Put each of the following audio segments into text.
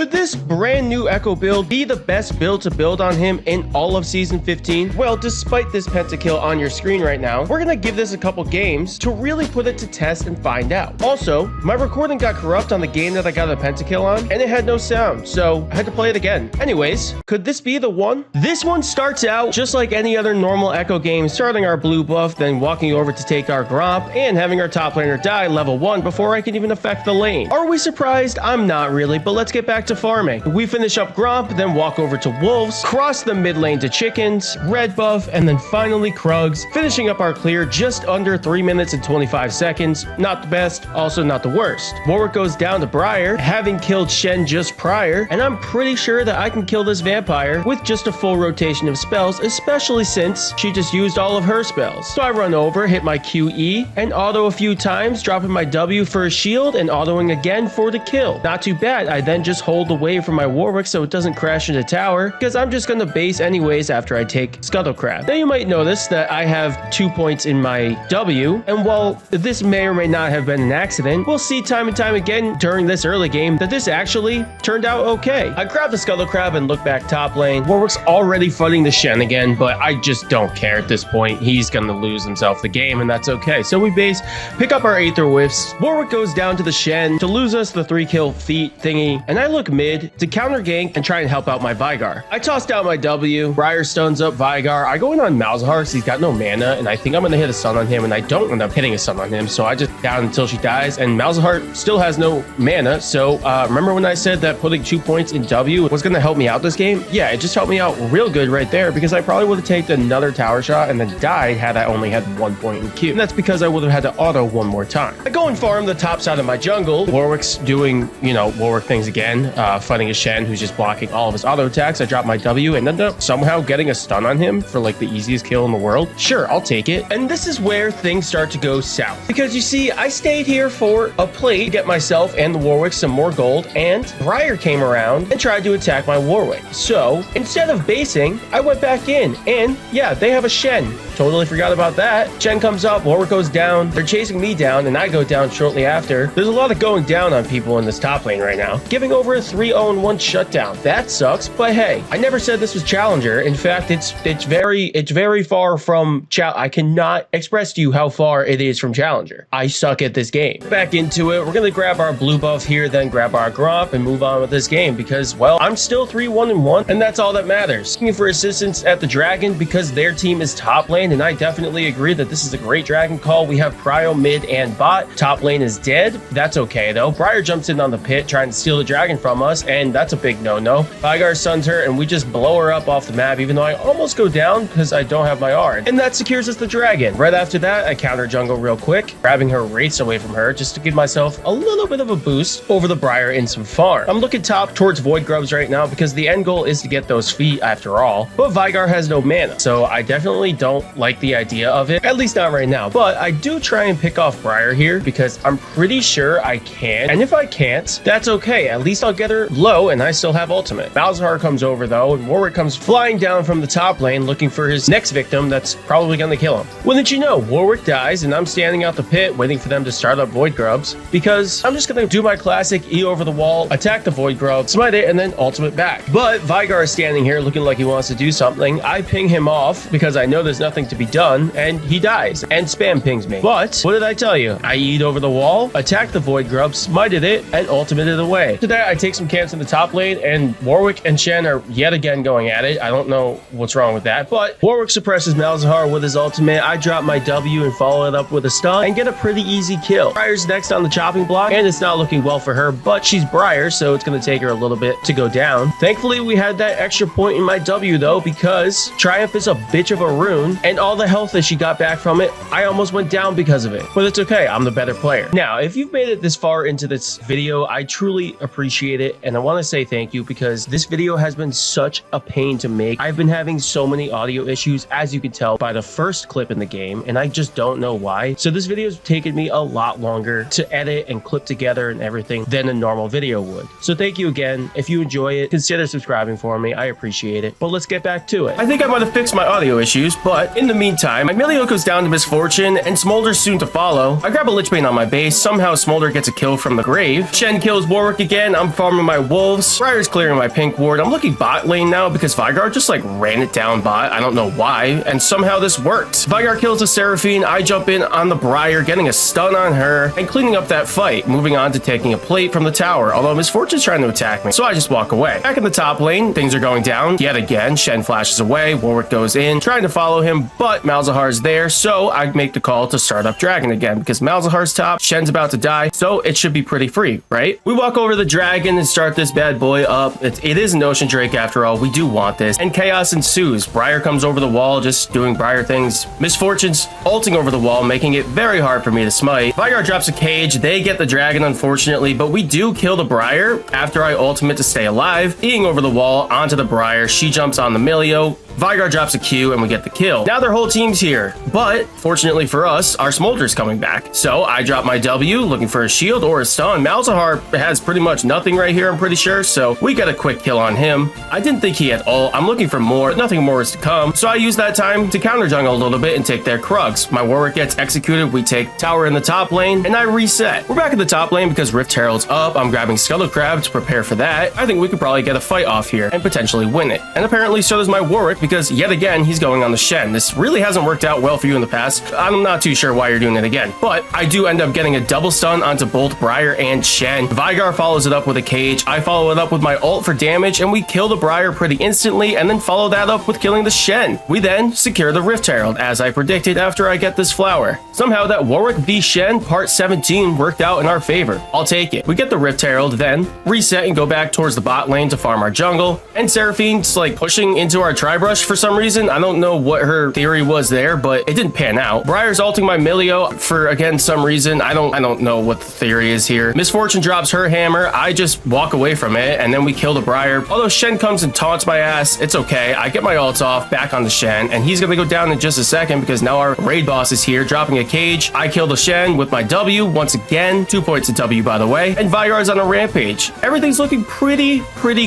Could this brand new Ekko build be the best build to build on him in all of Season 15? Well, despite this pentakill on your screen right now, we're gonna give this a couple games to really put it to test and find out. Also, my recording got corrupt on the game that I got a pentakill on, and it had no sound, so I had to play it again. Anyways, could this be the one? This one starts out just like any other normal Ekko game, starting our blue buff, then walking over to take our gromp, and having our top laner die level 1 before I can even affect the lane. Are we surprised? I'm not really, but let's get back to farming. We finish up gromp, then walk over to wolves, cross the mid lane to chickens, red buff, and then finally Krugs, finishing up our clear just under 3 minutes and 25 seconds. Not the best, also not the worst. Warwick goes down to Briar, having killed Shen just prior, and I'm pretty sure that I can kill this vampire with just a full rotation of spells, especially since she just used all of her spells. So I run over, hit my QE, and auto a few times, dropping my W for a shield and autoing again for the kill. Not too bad. I then just hold away from my Warwick so it doesn't crash into tower, because I'm just gonna base anyways after I take Scuttlecraft. Now you might notice that I have 2 points in my W, and while this may or may not have been an accident, we'll see time and time again during this early game that this actually turned out okay. I grab the Scuttlecraft and look back top lane. Warwick's already fighting the Shen again, but I just don't care at this point. He's gonna lose himself the game, and that's okay. So we base, pick up our Aether Whiffs. Warwick goes down to the Shen to lose us the 3-kill feat thingy, and I look mid to counter gank and try and help out my Veigar. I toss down my W, Briar stuns up Veigar. I go in on Malzahar because he's got no mana, and I think I'm gonna hit a stun on him, and I don't end up hitting a stun on him, so I just down until she dies, and Malzahar still has no mana. So remember when I said that putting 2 points in W was gonna help me out this game? Yeah, it just helped me out real good right there, because I probably would have taken another tower shot and then died had I only had 1 point in Q. And that's because I would have had to auto one more time. I go and farm the top side of my jungle. Warwick's doing, Warwick things again, fighting a Shen who's just blocking all of his auto attacks. I drop my W and end up somehow getting a stun on him for like the easiest kill in the world. Sure, I'll take it. And this is where things start to go south. Because you see, I stayed here for a play to get myself and the Warwick some more gold, and Briar came around and tried to attack my Warwick. So instead of basing, I went back in, and yeah, they have a Shen. Totally forgot about that. Shen comes up, Warwick goes down, they're chasing me down, and I go down shortly after. There's a lot of going down on people in this top lane right now, giving over a 3-0-1 shutdown. That sucks, but hey, I never said this was Challenger. In fact, it's very far from I cannot express to you how far it is from Challenger. I suck at this game. Back into it, we're gonna grab our blue buff here, then grab our gromp and move on with this game, because, well, I'm still 3-1-1, and that's all that matters. Looking for assistance at the dragon because their team is top lane, and I definitely agree that this is a great dragon call. We have prio, mid, and bot. Top lane is dead. That's okay, though. Briar jumps in on the pit, trying to steal the dragon from us, and that's a big no-no. Veigar stuns her, and we just blow her up off the map, even though I almost go down because I don't have my R. And that secures us the dragon. Right after that, I counter jungle real quick, grabbing her wraiths away from her, just to give myself a little bit of a boost over the Briar in some farm. I'm looking top towards Void Grubs right now, because the end goal is to get those feet after all, but Veigar has no mana, so I definitely don't like the idea of it, at least not right now. But I do try and pick off Briar here, because I'm pretty sure I can, and if I can't, that's okay. At least I'll get her low, and I still have ultimate. Malzahar comes over though, and Warwick comes flying down from the top lane looking for his next victim that's probably gonna kill him. Wouldn't you know, Warwick dies, and I'm standing out the pit waiting for them to start up Void Grubs, because I'm just gonna do my classic E over the wall, attack the Void Grub, smite it, and then ultimate back. But Veigar is standing here looking like he wants to do something. I ping him off because I know there's nothing to be done, and he dies and spam pings me. But what did I tell you? I E'd over the wall, attacked the Void Grub, smited it, and ultimated away. After that, I take some camps in the top lane, and Warwick and Shen are yet again going at it. I don't know what's wrong with that, but Warwick suppresses Malzahar with his ultimate. I drop my W and follow it up with a stun and get a pretty easy kill. Briar's next on the chopping block, and it's not looking well for her, but she's Briar, so it's going to take her a little bit to go down. Thankfully, we had that extra point in my W though, because Triumph is a bitch of a rune, and all the health that she got back from it, I almost went down because of it. But it's okay, I'm the better player. Now, if you've made it this far into this video, I truly appreciate it, and I want to say thank you, because this video has been such a pain to make. I've been having so many audio issues, as you can tell by the first clip in the game, and I just don't know why. So this video has taken me a lot longer to edit and clip together and everything than a normal video would. So thank you again. If you enjoy it, consider subscribing for me. I appreciate it. But let's get back to it. I think I might have fixed my audio issues, but in the meantime, my Emilio goes down to Misfortune, and Smolder's soon to follow. I grab a Lichbane on my base. Somehow Smolder gets a kill from the grave. Shen kills Warwick again. I'm farming my my wolves. Briar's clearing my pink ward. I'm looking bot lane now because Vygar just like ran it down bot. I don't know why. And somehow this worked. Vygar kills the Seraphine. I jump in on the Briar, getting a stun on her and cleaning up that fight. Moving on to taking a plate from the tower. Although Miss Fortune's trying to attack me, so I just walk away. Back in the top lane, things are going down yet again. Shen flashes away. Warwick goes in, trying to follow him, but Malzahar's there. So I make the call to start up Dragon again because Malzahar's top. Shen's about to die, so it should be pretty free, right? We walk over the Dragon and start this bad boy up. It is an Ocean Drake after all. We do want this. And chaos ensues. Briar comes over the wall, just doing Briar things. Miss Fortune's ulting over the wall, making it very hard for me to smite. Vygar drops a cage. They get the Dragon, unfortunately, but we do kill the Briar after I ultimate to stay alive. Eating over the wall onto the Briar. She jumps on the Milio. Vygar drops a Q and we get the kill. Now their whole team's here, but fortunately for us, our Smolder's coming back. So I drop my W, looking for a shield or a stun. Malzahar has pretty much nothing right here, I'm pretty sure, so we get a quick kill on him. I didn't think he had ult. I'm looking for more. Nothing more is to come. So I use that time to counter jungle a little bit and take their Krugs. My Warwick gets executed. We take tower in the top lane and I reset. We're back in the top lane because Rift Herald's up. I'm grabbing Scuttle Crab to prepare for that. I think we could probably get a fight off here and potentially win it. And apparently so does my Warwick, because yet again, he's going on the Shen. This really hasn't worked out well for you in the past. I'm not too sure why you're doing it again, but I do end up getting a double stun onto both Briar and Shen. Vygar follows it up with a cage. I follow it up with my ult for damage, and we kill the Briar pretty instantly, and then follow that up with killing the Shen. We then secure the Rift Herald, as I predicted, after I get this flower. Somehow that Warwick v Shen part 17 worked out in our favor. I'll take it. We get the Rift Herald, then reset and go back towards the bot lane to farm our jungle, and Seraphine's like pushing into our Tribrush for some reason. I don't know what her theory was there, but it didn't pan out. Briar's ulting my Milio for, again, some reason. I don't know what the theory is here. Miss Fortune drops her hammer. I just walk away from it, and then we kill the Briar. Although Shen comes and taunts my ass, it's okay. I get my ults off, back on the Shen, and he's gonna go down in just a second because now our raid boss is here, dropping a cage. I kill the Shen with my W once again. 2 points of W, by the way. And Vygar's on a rampage. Everything's looking pretty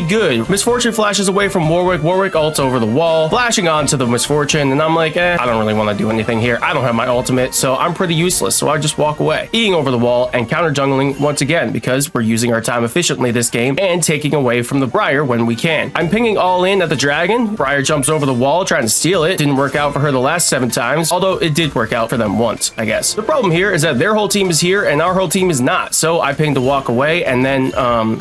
good. Miss Fortune flashes away from Warwick. Warwick ults over the wall, flashing onto the Miss Fortune, and I'm like, I don't really want to do anything here. I don't have my ultimate, so I'm pretty useless, so I just walk away. Eating over the wall and counter jungling once again because we're using our time efficiently this game and taking away from the Briar when we can. I'm pinging all in at the Dragon. Briar jumps over the wall trying to steal it. Didn't work out for her the last 7 times, although it did work out for them once, I guess. The problem here is that their whole team is here and our whole team is not, so I ping to walk away and then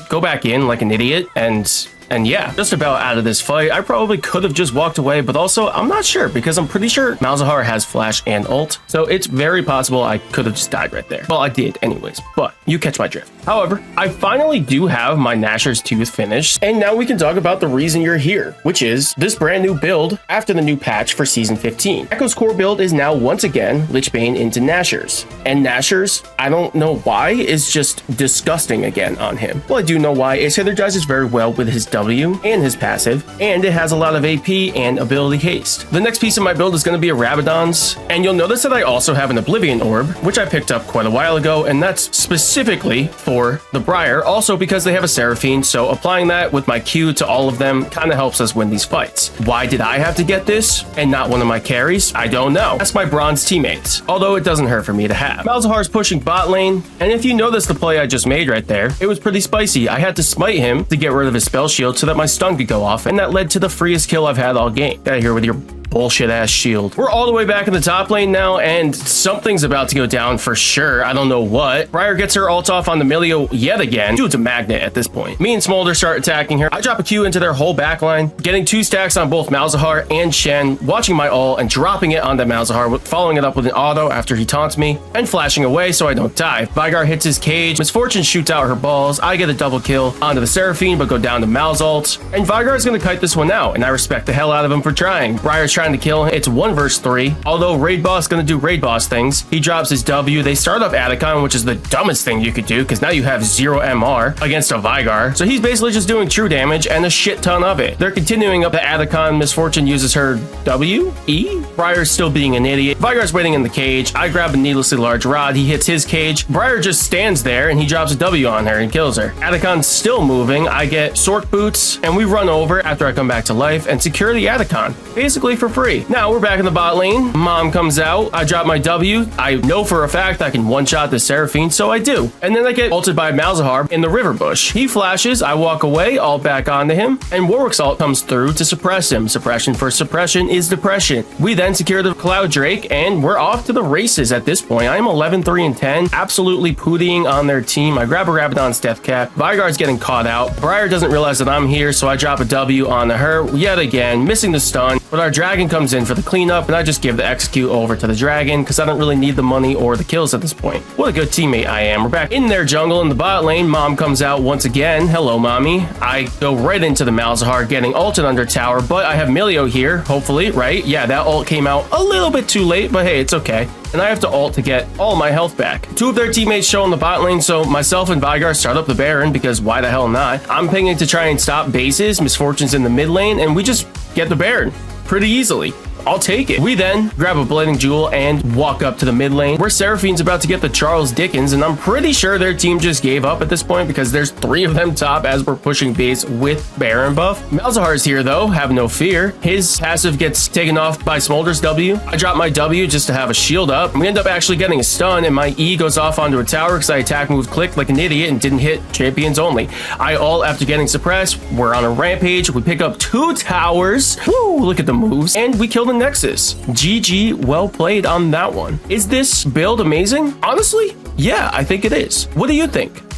go back in like an idiot and yeah, just about out of this fight. I probably could have just walked away, but also I'm not sure because I'm pretty sure Malzahar has flash and ult. So it's very possible I could have just died right there. Well, I did anyways, but you catch my drift. However, I finally do have my Nashor's Tooth finished, and now we can talk about the reason you're here, which is this brand new build after the new patch for Season 15. Ekko's core build is now once again Lichbane into Nashor's, and Nashor's, I don't know why, is just disgusting again on him. Well, I do know why. It synergizes very well with his W and his passive, and it has a lot of AP and ability haste. The next piece of my build is going to be a Rabadon's, and you'll notice that I also have an Oblivion Orb, which I picked up quite a while ago, and that's specifically for the Briar, also because they have a Seraphine, so applying that with my Q to all of them kind of helps us win these fights. Why did I have to get this and not one of my carries? I don't know. That's my bronze teammates, although it doesn't hurt for me to have. Malzahar's pushing bot lane, and if you notice the play I just made right there, it was pretty spicy. I had to smite him to get rid of his spell shield so that my stun could go off, and that led to the freest kill I've had all game. Get out of here with your bullshit ass shield. We're all the way back in the top lane now, and something's about to go down for sure. I don't know what. Briar gets her ult off on the Milio yet again. Dude's a magnet at this point. Me and Smolder start attacking her. I drop a Q into their whole backline, getting 2 stacks on both Malzahar and Shen, watching my ult and dropping it onto Malzahar, following it up with an auto after he taunts me, and flashing away so I don't die. Vygar hits his cage. Miss Fortune shoots out her balls. I get a double kill onto the Seraphine, but go down to Mal's ult. And Vygar is going to kite this one out, and I respect the hell out of him for trying. Briar's trying to kill him. It's 1 versus 3. Although Raid Boss gonna do Raid Boss things. He drops his W. They start up Atacon, which is the dumbest thing you could do because now you have 0 MR against a Vygar. So he's basically just doing true damage and a shit ton of it. They're continuing up the Atacon. Miss Fortune uses her W? E? Briar's still being an idiot. Vygar's waiting in the cage. I grab a needlessly large rod. He hits his cage. Briar just stands there and he drops a W on her and kills her. Atacon's still moving. I get Sork Boots and we run over after I come back to life and secure the Atacon. Basically for free. Now we're back in the bot lane. Mom comes out. I drop my W. I know for a fact I can one-shot the Seraphine, so I do. And then I get ulted by Malzahar in the river bush. He flashes. I walk away, ult back onto him, and Warwick's ult comes through to suppress him. Suppression for suppression is depression. We then secure the Cloud Drake, and we're off to the races at this point. I'm 11, 3, and 10, absolutely pootying on their team. I grab a Rabadon's Death Cap. Vigard's getting caught out. Briar doesn't realize that I'm here, so I drop a W onto her yet again, missing the stun. But our dragon comes in for the cleanup, and I just give the execute over to the dragon because I don't really need the money or the kills at this point. What a good teammate I am. We're back in their jungle in the bot lane. Mom comes out once again. Hello, mommy. I go right into the Malzahar, getting ulted under tower, but I have Milio here, hopefully, right? Yeah, that ult came out a little bit too late, but hey, it's okay. And I have to ult to get all my health back. Two of their teammates show in the bot lane, so myself and Vigar start up the Baron because why the hell not? I'm pinging to try and stop bases, Misfortune's in the mid lane, and we just get the Baron pretty easily. I'll take it. We then grab a Blending Jewel and walk up to the mid lane where Seraphine's about to get the Charles Dickens, and I'm pretty sure their team just gave up at this point because there's 3 of them top as we're pushing base with Baron buff. Malzahar's here though, have no fear. His passive gets taken off by Smolder's W. I drop my W just to have a shield up. We end up actually getting a stun, and my E goes off onto a tower because I attack move clicked like an idiot and didn't hit champions only. I ult after getting suppressed. We're on a rampage. We pick up 2 towers. Woo, look at the moves. And we kill the Nexus. GG, well played on that one. Is this build amazing? Honestly, yeah, I think it is. What do you think?